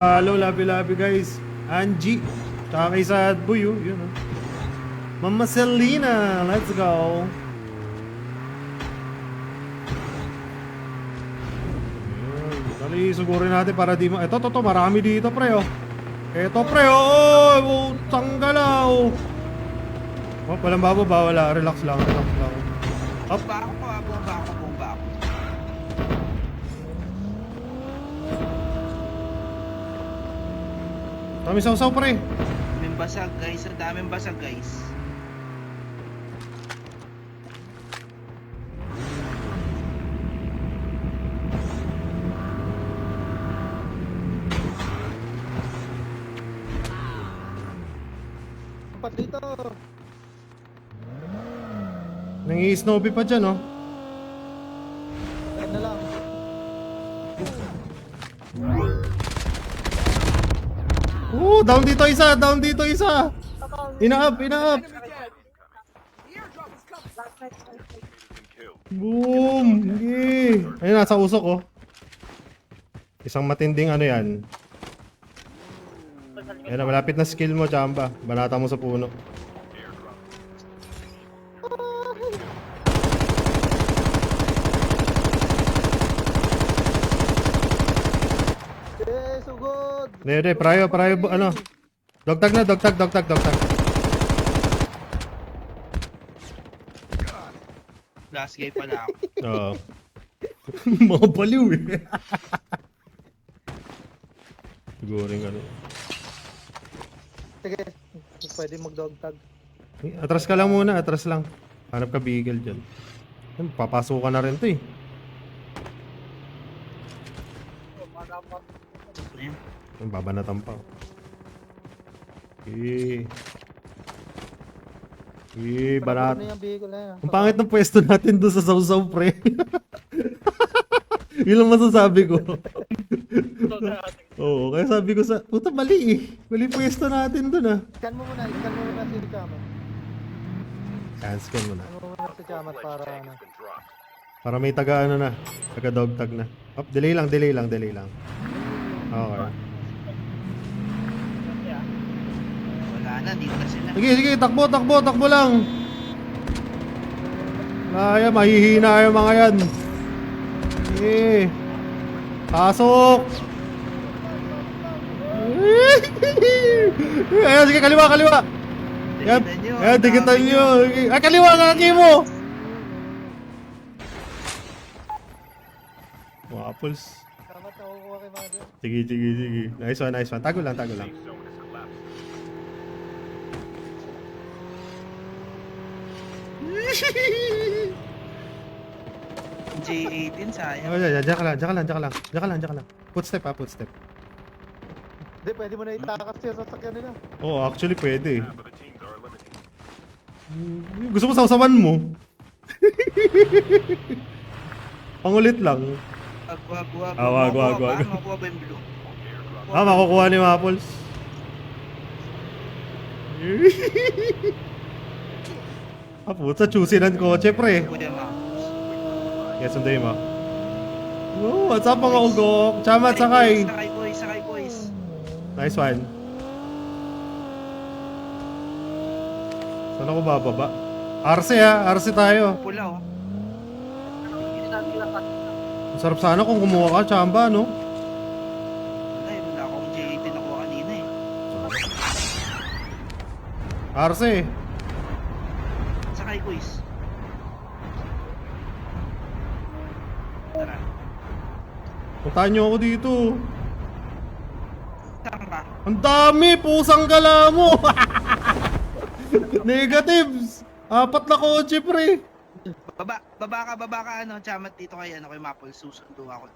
Hello, labi-labi guys. Angie. Tsaka kay Sad Boy, oh. Yun, oh. Mama Selena, let's go. Ayun. Dali, sugurin natin para di ma... Ito, marami dito, pre, oh. Ito, pre, oh. Tanggalaw. Oh, walang bababa, wala. Relax lang, relax lang. Up. Bomba ako. Kami saw-saw, pre. Daming basag guys, ang daming basag guys. Pat dito. Nangi-snowbie pa dyan, oh. Ayan na lang. Down dito isa, down dito isa. Ina-up. Boom! Okay. Ayun, nasa usok, oh. Isang matinding ano yan. Ayun na, malapit na skill mo, Chamba. Banata mo sa puno. Sugod. Hindi, prayo, ano. Dogtag na, dogtag. Last game pala ako. Oo. Mga baliw, eh. Siguro yung ano. Sige, pwede mag-dog tag. Atras ka lang muna, atras lang. Hanap ka beagle dyan. Papasukan na rin to, eh. Yung babanatan pa. Barat. Ano yung vehicle na yan? Ang pangit ng pwesto natin doon sa Sausaw, pre. Yun lang masasabi ko. Oo, kaya sabi ko sa... Puta, mali eh. Mali pwesto natin doon, ah. Scan mo muna si Chamat. Scan mo na. Scan mo muna si Chamat para ano. Para may taga ano na. Taga dog tag na. Up, delay lang. Okay. Wala na, dito na sila. Sige, takbo lang. Kaya, mahihina yung mga yan. Sige. Pasok. Ayan, sige, kaliwa. Yan, dikitan nyo. Ay, kaliwa, kaki mo. Waffles. Chamat, nakukuha kay Mother. Sige. Nice one. Tago lang. J18 sayang. Oh, yeah, diyan ka lang. Footstep. Hindi, pwede mo na itakas siya sa sakyan nila. Oh, actually pwede. Gusto mo sausawan mo? Pangulit lang. Wag. Wag. Makuha ba yung blue? Makukuha ni Maples. Puta, choosy ng kotse, pre. Kuya ma. Yes, sunday mo. What's up, mga ugok? Chamat, sakay. Sakay boys. Nice one. Saan ako bababa? RC tayo. Pula oh. Ang sarap sana kung kumuha ka, Chamba, no? Wala akong J18 nakuha kanina eh. RC. Sakay boys. Tara. Puntahan nyo ako dito. Saan ka? Ang dami! Pusang gala mo! Negatives! 4 na kotse, pre! Baba ka ano, Chamat dito kay Maple, susundo ako.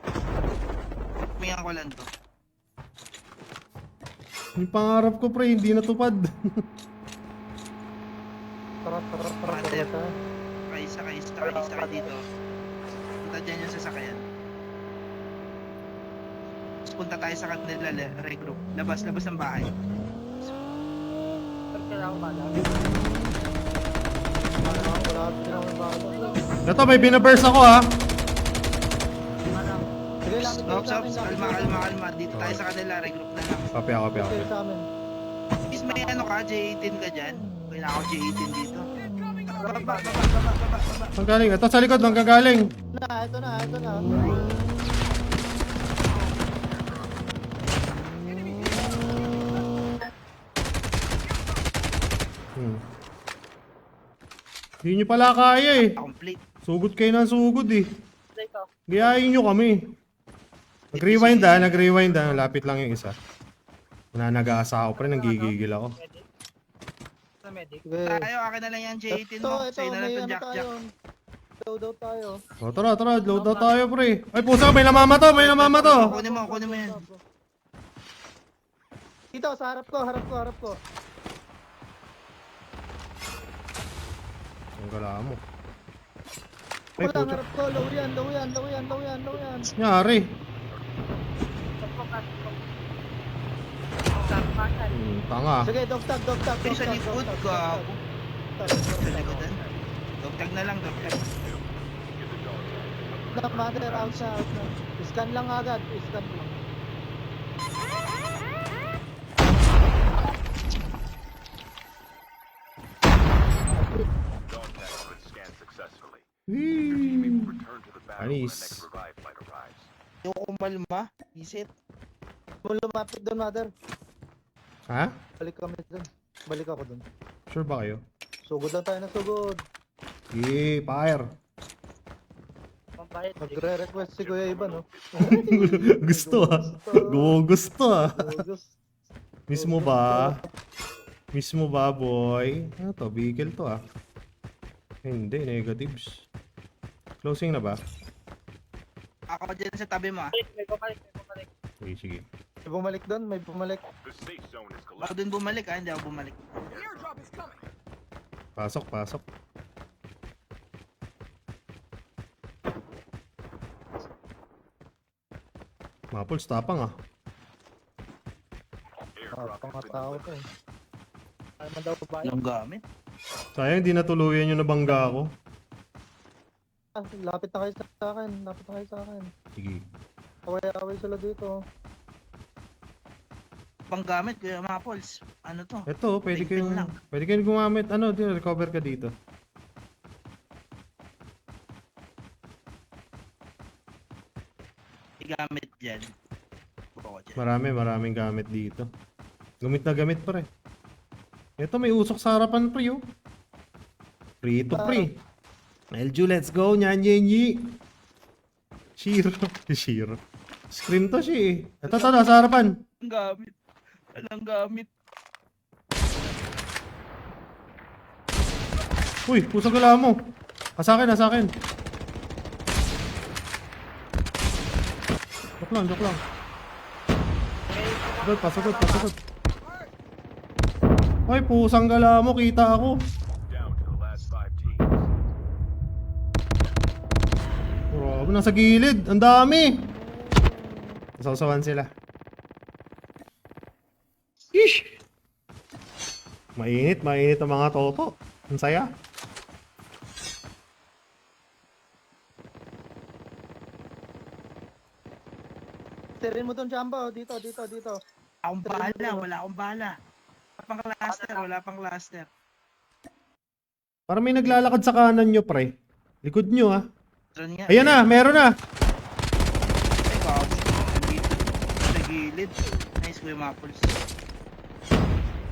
Tingnan ko lang to. Yung pangarap ko, pre, hindi natupad. Tara. Sakay dito. Punta dyan yung sasakyan. Tapos punta tayo sa kanila, regroup. Labas ng bahay. Wala. Ito, may binaburst ako, ha? Sige, Ops, kalma. Dito tayo sa kanila, regroup na lang. Copy ako. Okay, sa amin. Is may ano ka, J18 ka dyan? Wala ako J18 dito. Baba. Saan galing? Ito sa likod, nang gagaling. Ito na. Hindi nyo pala kaya eh. Complete. Sugod kayo ng sugod eh. Gayahin nyo kami. Nag-rewind ah. Lapit lang yung isa. Nanagasa ako pa rin, nanggigigil ako. Sige. Tayo, akin na lang yan J18 mo. Sa'yo na lang may itong ano Jack. tayo. Loadout tayo. O tara, load out tayo pre. Ay pusa, may namamato. Kunin mo yan. Dito, sa harap ko. Ang gala mo. Ay Wala, pusa. harap ko. Low yan. Nyari. Tanga. Sige, dogtag. Ay, sa likod ka. Sa likodan. Dogtag na lang, dogtag. Mother, out na. Scan lang agad. Scan lang. Dog tag was scanned successfully. Whee! Return to the battle when the Anis. next revive flight arrives. Yung kumalma, isit. Kung lumapit doon, mother. Ha? Balik kami doon. Balik ako doon. Sure ba kayo? Sugod lang tayo na sugod. Fire. Magre-request si Kuya Ivan, no? Gusto ah. Gusto ah. Gusto. Mismo ba boy? Ano to? Vehicle to ah. Hindi, negatives. Closing na ba? Ako dyan sa tabi mo ah. Sige. May bumalik doon, may bumalik. The safe zone is Ako collapsed. din bumalik ah, hindi ako bumalik. Pasok. Mapuls, tapang ah. Airdrop has been Pangatao delivered. to eh. Ano man daw ba? Anong gamit? Sayang, hindi natuluyan yung nabangga ako. Lapit na kayo sa akin. Sige. Away-away sila dito. Pang gamit, Kuya Mapols. Ano to? Ito, pwede Tingting kayong lang. gumamit. Ano, recover ka dito. Igamit dyan. Buko dyan. Maraming gamit dito. Gamit na gamit pre. Ito, may usok sa harapan pre oh. Free to pre. LG, let's go. Nyanyenyi. Shiro. Scream to siya eh. Ito, nasa harapan. Ang gamit. Walang gamit. Uy, pusa gala mo. Sa akin. Joke lang. Pasagod. Ay, pusang gala mo, kita ako. Down to the last 5 teams. Grabe, nasa gilid. Ang dami. Nasasawan sila. Ish! Mainit ang mga toto. Ang saya. Tirin mo doon, Jumbo. Dito. Akong bahala, wala akong bahala. Wala pang cluster. Parang may naglalakad sa kanan nyo, pre. Likod nyo, ah. Tron nga. Ayan na, meron na. Ay, bago. Nandito. Sa gilid. Nice, Kuya Mapols.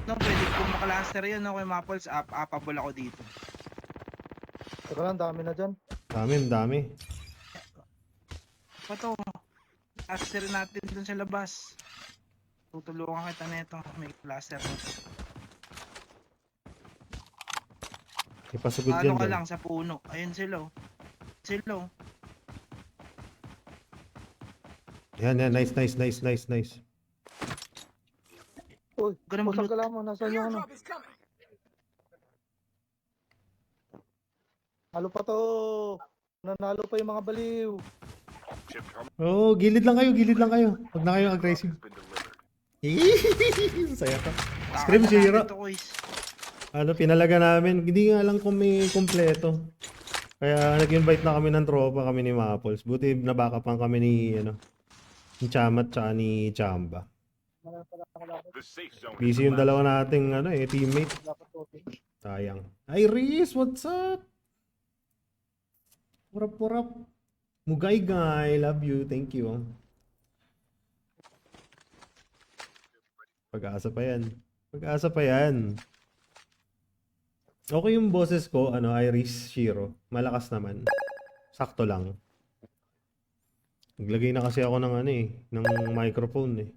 No, pwede kung makalaster yun, no, Kuya Mapols. Apable ako dito. Teka lang, dami na dyan. Dami. Pato. Cluster natin dun sa labas. Tutulungan kita nito. May cluster. Ipasugod Ano yan, ka boy. lang sa puno. Ayun sila. Yan, nice. Uy, Ganun pusang mag-loot. ka lang mo. Nasaan yung ano? Halo pa to. Nanalo pa yung mga baliw. Chip terminal Oh, gilid lang kayo. Huwag na kayo aggressive. has been delivered. Saya ka. Scream Shiro. Ito, guys. Ano, pinalaga namin. Hindi nga lang kung may kompleto. Kaya nag-invite na kami ng tropa kami ni Mapols. Buti nabackupan kami ni Ni Chamat tsaka ni Chamba. The safe zone is Busy yung collapsing. dalawa nating teammate. Sayang. Iris, what's up? Purap. Mugay guy, love you, thank you. Pag-asa pa yan. Pag-asa pa yan. Okay yung boses ko, Iris, Shiro. Malakas naman. Sakto lang. Naglagay na kasi ako ng ng microphone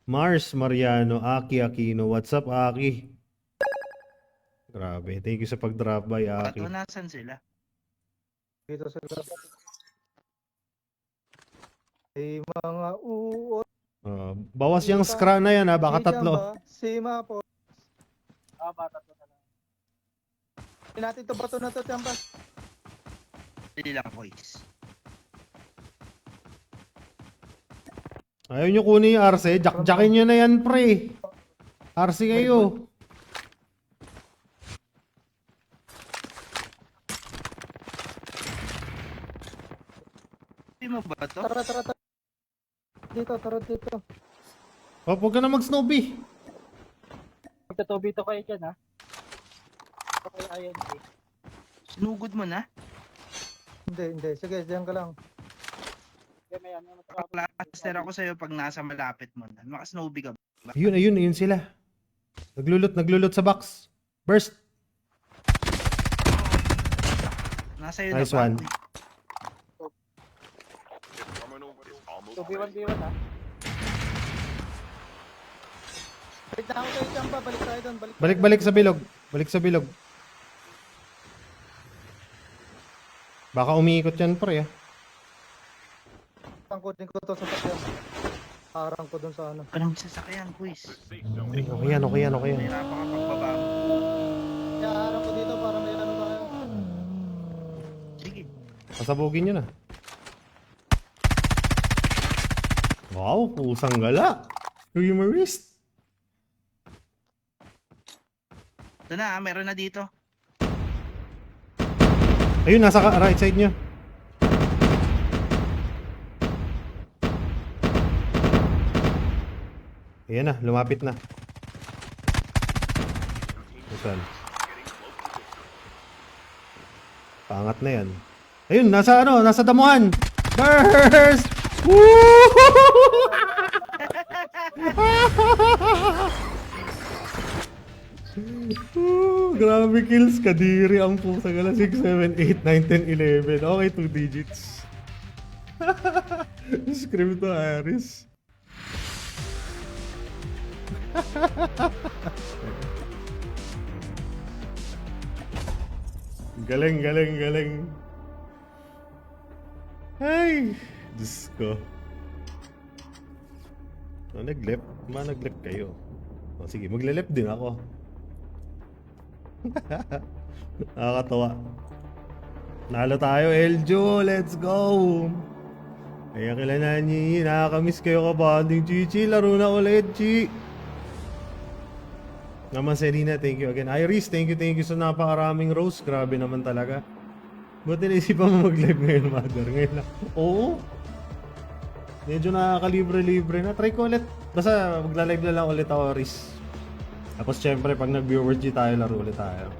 Mars Mariano, Aki Aquino. What's up, Aki? Grabe. Thank you sa pag-drop by, Aki. Bato, nasan sila? Dito sila. Ay, mga uot. Bawas yung scra na yan, ha? Baka tatlo. Si Mapo. Tatlo na lang. Hindi natin to bato na to, Chamba. Hindi lang, boys. Ayaw nyo kunin yung RC. Jack-jackin nyo na yan, pre. RC kayo. Hindi mo ba to? Tara. Tara dito. Huwag ka na mag-snowbie. Magtatubito kayo dyan, ha? Okay, ayun. Sinugod mo na? Hindi. Sige, diyan ka lang. Cluster ako sa'yo pag nasa malapit mo na. Maka-snowbie ka ba? Ayun sila. Naglulot sa box. Burst. Nasa iyo Nice na one. Chip terminal is almost 2v1, ready. v1, ha? Balik na ako kayo, Chamba. Balik tayo doon. Balik sa bilog. Baka umiikot yan, pre. Tangkutin ko to sa sakyan. Harang ko doon sa ano. Anong sasakyan, boys? The safe zone is Okay yan. Mahirapan ka pagbaba mo. Kaya harang ko dito para may ano tayo. Sige. Pasabugin nyo na. Wow, pusang gala. Humorist. Ito na, meron na dito. Ayun, nasa right side nyo. Ayan na, lumapit na. Saan? Pangat na yan. Ayun, nasa damuhan. Burst! Woo! Grabe kills, kadiri ang pusa gala. 6, 7, 8, 9, 10, 11. Okay, 2 digits. Scream to Aris. Galing. Ay, Diyos ko. Nag-left? Nag-left kayo. Sige, magle-left din ako. Nakakatawa. Nalo tayo, Eljo. Let's go. Kaya kailangan niyo, nakakamiss kayo kabanding. Chichi, laro na ulit, Chi. Naman Selena, thank you again. Iris, thank you sa napakaraming rose. Grabe naman talaga. Buti naisipan mo mag-live ngayon, mother. Ngayon lang. Oo. Medyo nakakalibre-libre na. Try ko ulit. Basta magla-live na lang ulit ako, Iris. Tapos syempre, pag nag-viewers G tayo, laro ulit tayo.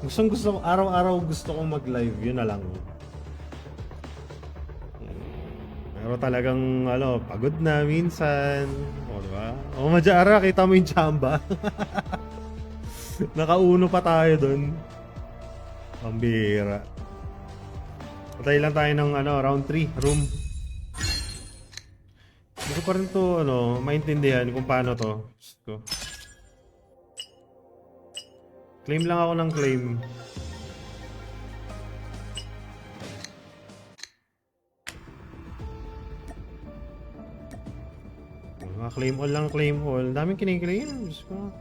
Gusto ko, araw-araw gusto kong mag-live. Yun na lang. Pero talagang, pagod na minsan. O, diba? O, Majara, kita mo yung Chamba. Nakauno pa tayo dun. Pambira. Patay lang tayo ng, round 3, room. Hindi ko pa rin to, maintindihan kung paano to. Gusto. Claim lang ako ng claim. Claim all lang, claim all. Daming kiniklaim. Diyos ko.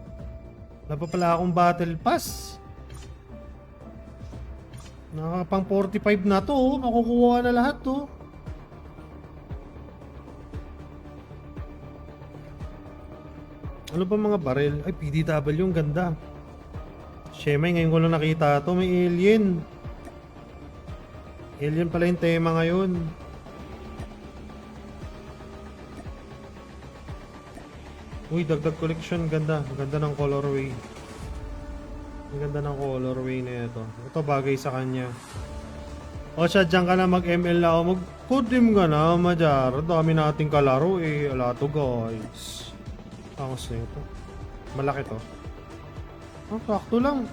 Wala pa pala akong battle pass. Nakapang 45 na to. Makukuha na lahat to. Ano ba mga barrel? Ay, PDW yung ganda. Shemay, ngayon ko lang nakita to. May alien. Alien pala yung tema ngayon. Uy, dagdag collection. Ganda. Ang ganda ng colorway. Ang ganda ng colorway na ito. Ito bagay sa kanya. O siya, dyan ka na mag-ML na ako. Mag-kudim ka na, Majar. Dami nating kalaro eh. Ala to guys. Angas na ito. Malaki to. Ah, sakto lang.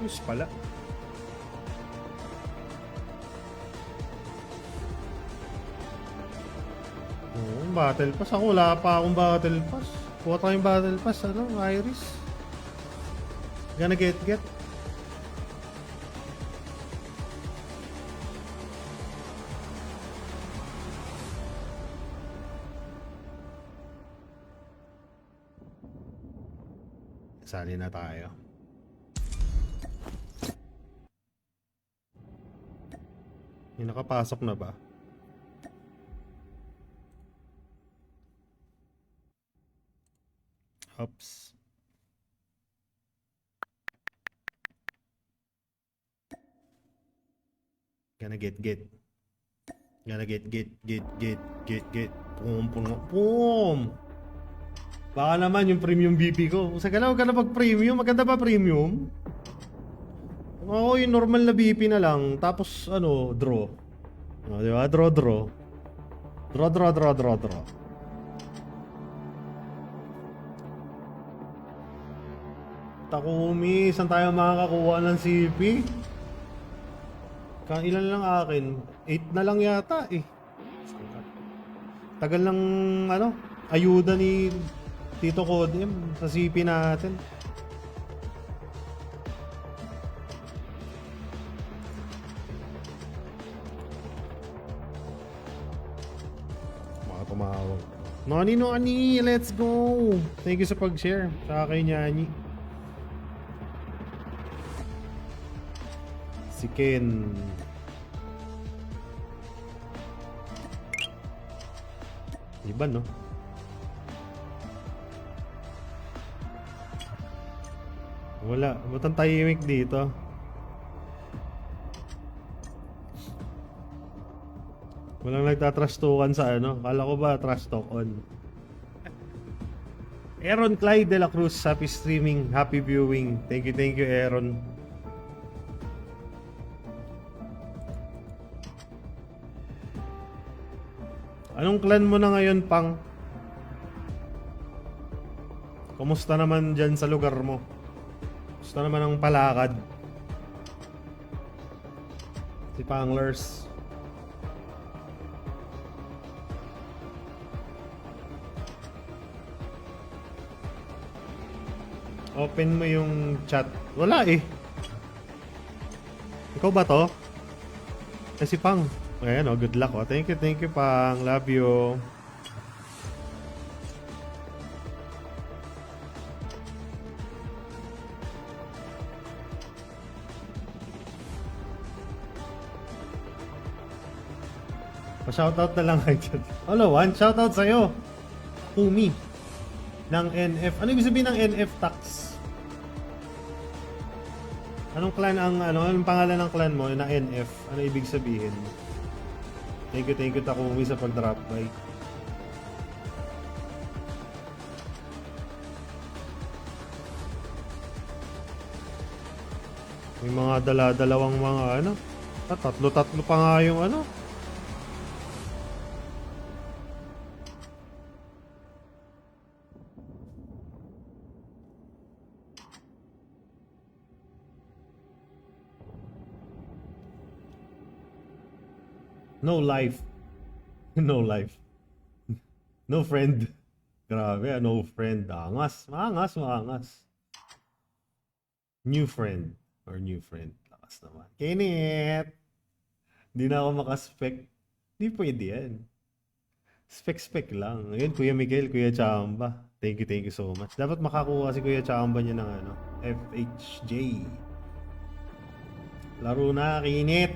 Ayos pala. Oo, battle pass. Ako wala pa akong battle pass. Kuha tayong battle pass. Ano? Iris. Gonna get. Sali na tayo. Yung nakapasok na ba? Oops. Gonna get. Gonna get. Boom. Baka naman yung premium BP ko. Sa galaw ka na pag-premium. Maganda ba premium? Oo, yung normal na BP na lang. Tapos, ano, draw. O, di ba? Draw. Draw. Takumi, saan tayo makakakuha ng CP? Ilan lang akin? 8 na lang yata eh. Tagal ng, ano, ayuda ni Tito Kodem sa CP natin. Mga tumawag. Nani, let's go! Thank you sa pag-share. Sa kay Nyani. Si Ken. Iba no? Wala. Ba't ang tahimik dito? Walang nagtatrash talkan sa ano. Kala ko ba trash talk on? Aaron Clyde de la Cruz. Happy streaming. Happy viewing. Thank you Aaron. Anong clan mo na ngayon, Pang? Kumusta naman dyan sa lugar mo? Kumusta naman ang palakad? Si Panglers. Open mo yung chat. Wala eh. Ikaw ba to? Si Pang. Ayan o, good luck o. Thank you Pang. Love you. Pa-shoutout na lang kayo dyan. Hello, one shoutout sa'yo. Kumi. Ng NF. Ano ibig sabihin ng NF tax? Anong clan ang anong pangalan ng clan mo na NF? Ano ibig sabihin? Thank you Takumi sa pag-drop by. May mga dala-dalawang mga ano. Tatlo pa nga yung ano. No life. No life. No friend. Grabe, no friend. Maangas. New friend. Or new friend. Lakas naman. Kenneth! Hindi na ako makaspec. Hindi pwede yan. Spec lang. Ngayon, Kuya Miguel, Kuya Chamba. Thank you so much. Dapat makakuha si Kuya Chamba niya ng ano, FHJ. Laro na, Kenneth!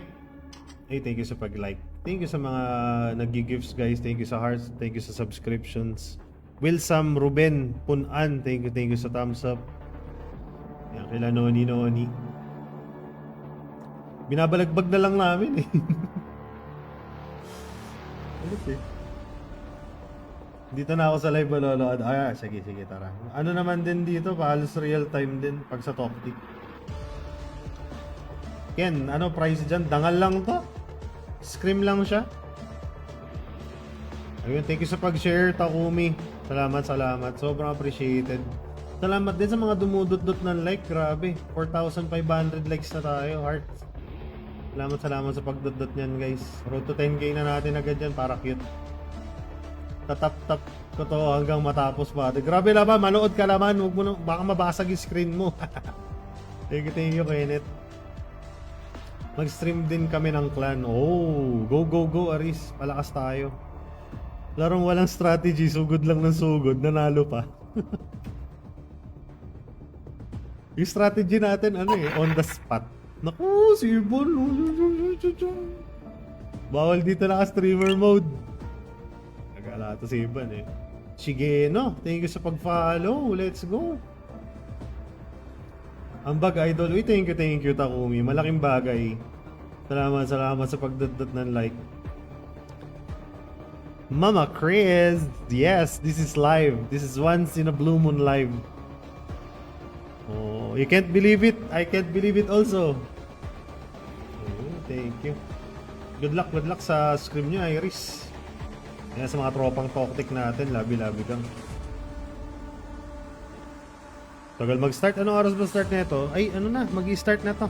Hey, thank you sa pag-like. Thank you sa mga nag-gifts guys. Thank you sa hearts. Thank you sa subscriptions. Wilsam Ruben Punan. Thank you sa thumbs up. Yan, kila Noni. Binabalagbag na lang namin eh. Okay. Dito na ako sa live manonood. Sige, tara. Ano naman din dito, halos real time din pag sa Toktik. Ken, ano price dyan? Dangal lang to? Scream lang siya? Ayun, thank you sa pag-share, Takumi. Salamat. Sobrang appreciated. Salamat din sa mga dumudot-dot ng like. Grabe, 4,500 likes na tayo. Heart. Salamat sa pagdot-dot niyan, guys. Road to 10k na natin agad yan para cute. Tatap-tap ko to hanggang matapos pa. Grabe naman, manood ka naman. Huwag mo na, baka mabasag yung screen mo. Thank you, Kenneth. Mag-stream din kami ng clan. Oh, go, Aris. Palakas tayo. Larong walang strategy, sugod lang ng sugod, nanalo pa. Yung strategy natin, on the spot. Naku, si Ibon. Bawal dito naka-streamer mode. Nagala to si Ibon eh. Shigeno, thank you sa pag-follow. Let's go. Ambag idol. Uy, thank you Takumi. Malaking bagay. Salamat sa pagdot-dot ng like. Mama Chris. Yes, this is live. This is once in a blue moon live. Oh, you can't believe it. I can't believe it also. Oh, thank you. Good luck sa scream nyo, Iris. Yan sa mga tropang Toktik natin, labi-labi kang. Tagal mag-start. Anong oras ba start na ito? Ay, ano na, mag-i-start na to.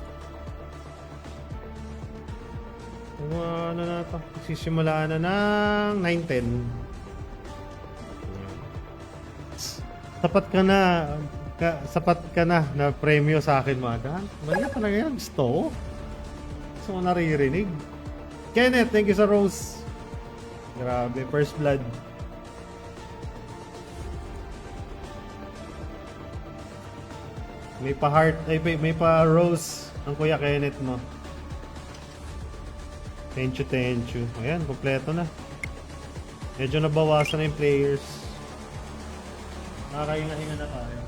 Ano na to? Sisimulaan na ng 9:10. Sapat ka na na premyo sa akin, Maga. Wala pa na yan. Gusto ko. Gusto ko naririnig. Kenneth, thank you sa rose. Grabe, first blood. May pa-heart, ay may pa-rose ang Kuya Kenneth mo. Thank you. Ayan, kompleto na. Medyo nabawasan na yung players. Nakakahinga-hinga na tayo.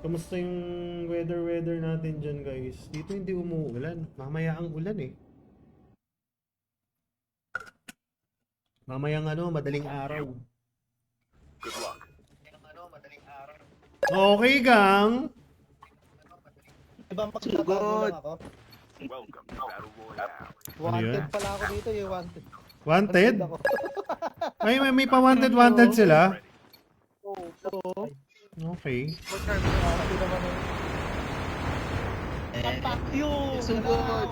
Kamusta yung weather natin dyan, guys? Dito hindi umuulan. Mamaya ang ulan eh. Mamayang madaling araw. Good luck. Okay, gang. Ibang magkakataon lang ako. Welcome to Battle Royale. Wanted Yeah. pala ako dito, wanted. Wanted? Ako. May pa-wanted sila. Oo. Okay. Kasi naman eh. Papakyo! Sugod.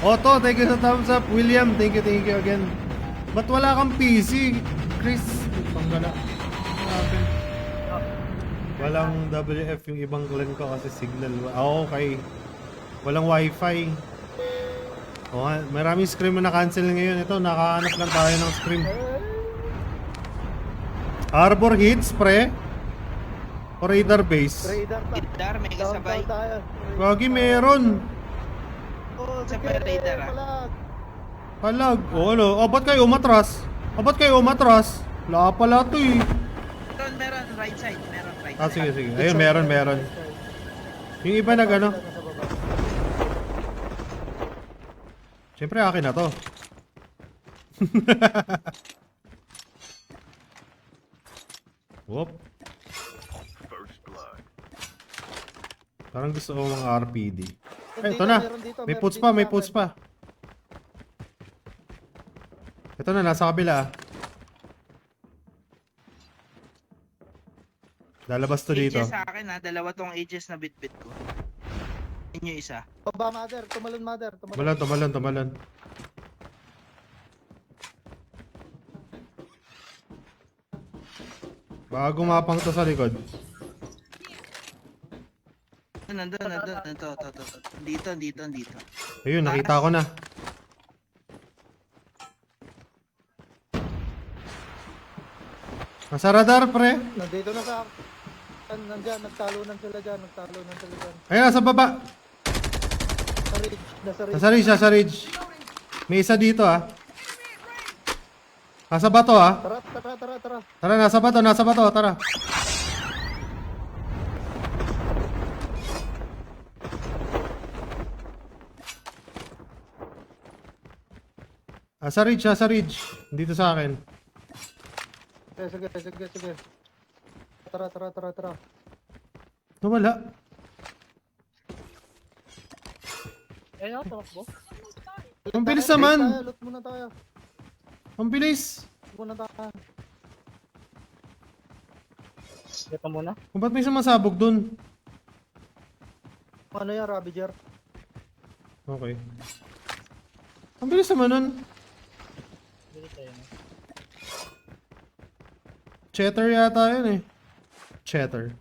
Otto, thank you sa thumbs up. William, thank you again. Ba't wala kang PC? Chris, panggala. Walang WF yung ibang clan ko kasi signal. Okay. Walang wifi. Maraming scream na cancel ngayon. Ito, nakahanap lang tayo ng scream. Arbor hits, pre? O radar base? Radar pa. Radar, may kasabay. Downtown tayo. Gagi, meron. Oh, Sa sige, radar, ah. palag. Palag. O ano? Ba't kayo umatras? Wala pala to eh. Meron, right side. Meron, right Ah, side. sige. Ayun, meron. Yung iba Nasa baba. Siyempre akin na to. Whoop. First blood. Parang gusto ko mga RPD. Ay, ito Dito, na. meron dito, May meron puts dito pa, sa may akin. puts pa. Ito na, nasa kabila. Lalabas to dito. Ages sa akin ha, dalawa tong ages na bit-bit ko. Yun yung isa. Baba, mother. Tumalon, mother. Tumalon. Baka gumapang to sa likod. Nandun. Ito. Dito. Ayun, nakita ko na. Nasa radar, pre. Nandito na sa... Nandyan, nagtalunan sila dyan. Ayun, nasa baba. Sa ridge. Nasa ridge. May isa dito, ah. Nasa bato, ah. Tara. Tara, nasa bato, tara. Sa ridge, sa ridge. Dito sa akin. Sige. Tara. Nawala. Ayun, tumakbo. Ang bilis naman. Loot muna tayo. Ang bilis. Ito muna. Kung ba't may sumasabog dun? Ano yan, Ravager? Okay. Ang bilis naman nun. Cheddar yata yun eh. Cheddar.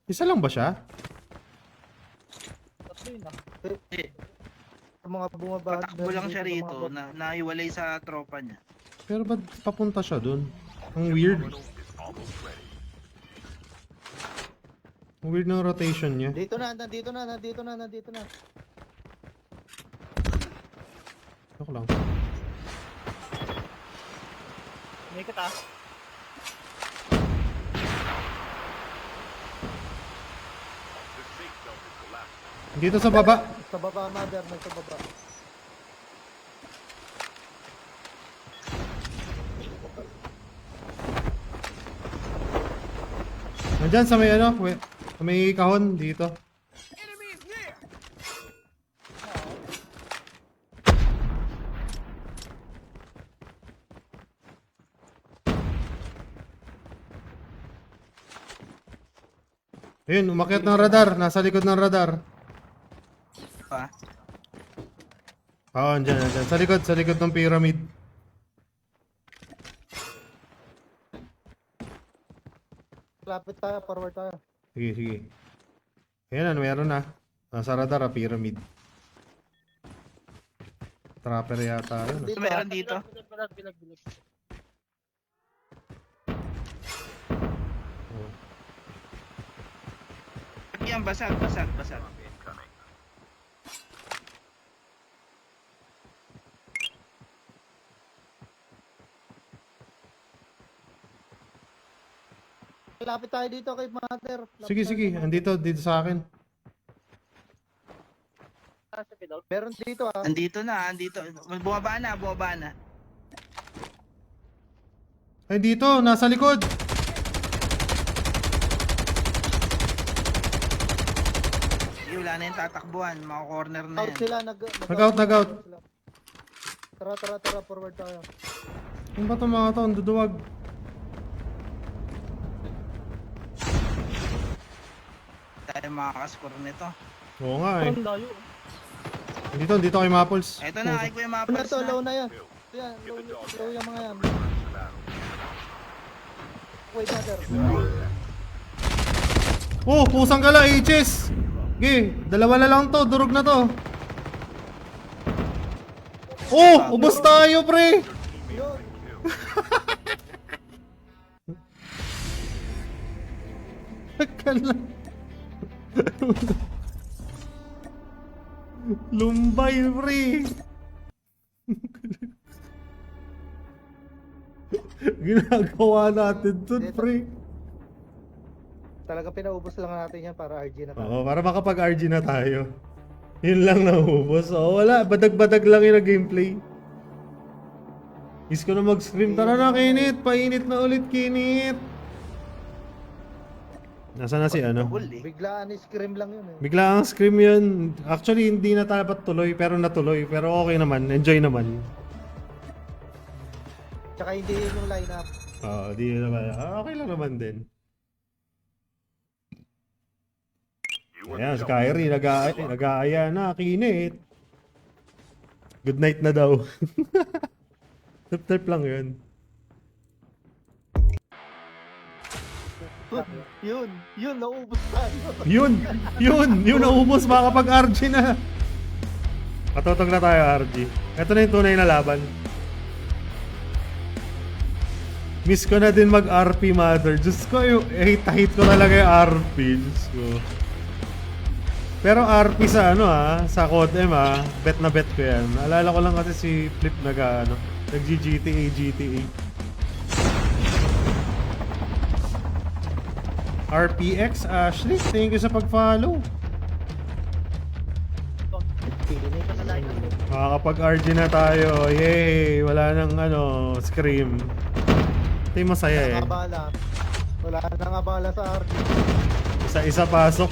Isa lang ba siya? Eh, Mga bumaba. patakbo lang siya rito, naiwalay sa tropa niya. Pero ba't papunta siya dun? Ang weird. Terminal is almost ready. Ang weird ng rotation niya. Nandito na. Ako lang. May kita. The safe zone is collapsing. Dito sa baba. Sa baba, mother. Nasa baba. Nandyan sa may ano, sa may kahon dito. Ayun, umakyat ng radar. Nasa likod ng radar. Pa? Oo, andyan. Sa likod ng pyramid. Lapit tayo, forward tayo. Sige. Ayan na, meron na. Nasa radar, pyramid. Trapper yata yun. Dito, Meron dito. Oh. Yan, basag. Incoming. Lapit tayo dito kay mother. Sige. Andito sa akin. Meron dito ah. Andito. Bumaba na. Ay, dito. Nasa likod. Wala na yung tatakbuhan, mga corner na Out yan. sila, Nag-out. Tara, forward tayo. Yung ba itong mga to? Ang duduwag. Tayo makakascore nito. Oo nga eh. Dito kay Maples. Eto na, ay Kuya Ano Maples to, low na. na yan. Yan, low yung mga yan. Wait, mother. Oh, pusang gala, HS! Okay, dalawa na lang to, durog na to. Oh, ubos tayo, pre! Yun. Kala. Lumbay, pre! Ginagawa natin dun, pre. Talaga pinaubos lang natin yan para RG na tayo. Oo, para makapag-RG na tayo. Yun lang naubos. Oo, wala. Badag-badag lang yung gameplay. Is ko na mag-scream. Tara na, Kinit. Painit na ulit, Kinit. Nasaan na si ano? Double eh. Biglaan scream lang yun eh. Bigla ang scream yun. Actually, hindi na dapat tuloy, pero natuloy. Pero okay naman. Enjoy naman. Tsaka hindi yun yung lineup. Oo, di naman. Okay lang naman din. Ayan, si Kyrie, nag-aaya na, Kinit. Good night na daw. Tip-tip lang yun. Yun, naubos tayo. Yun, naubos, makakapag-RG na. Patutog na tayo, RG. Ito na yung tunay na laban. Miss ko na din mag-RP, mother. Diyos ko, hate ko talaga yung RP. Diyos ko. Pero RP sa sa COD M bet na bet ko yan. Naalala ko lang kasi si Flip nag-GTA. RPX, Ashley, thank you sa pag-follow. Dito na tayo. Makakapag-RG na tayo. Yay! Wala nang scream. Ito yung masaya eh. Wala nang abala sa RG. Isa-isa pasok.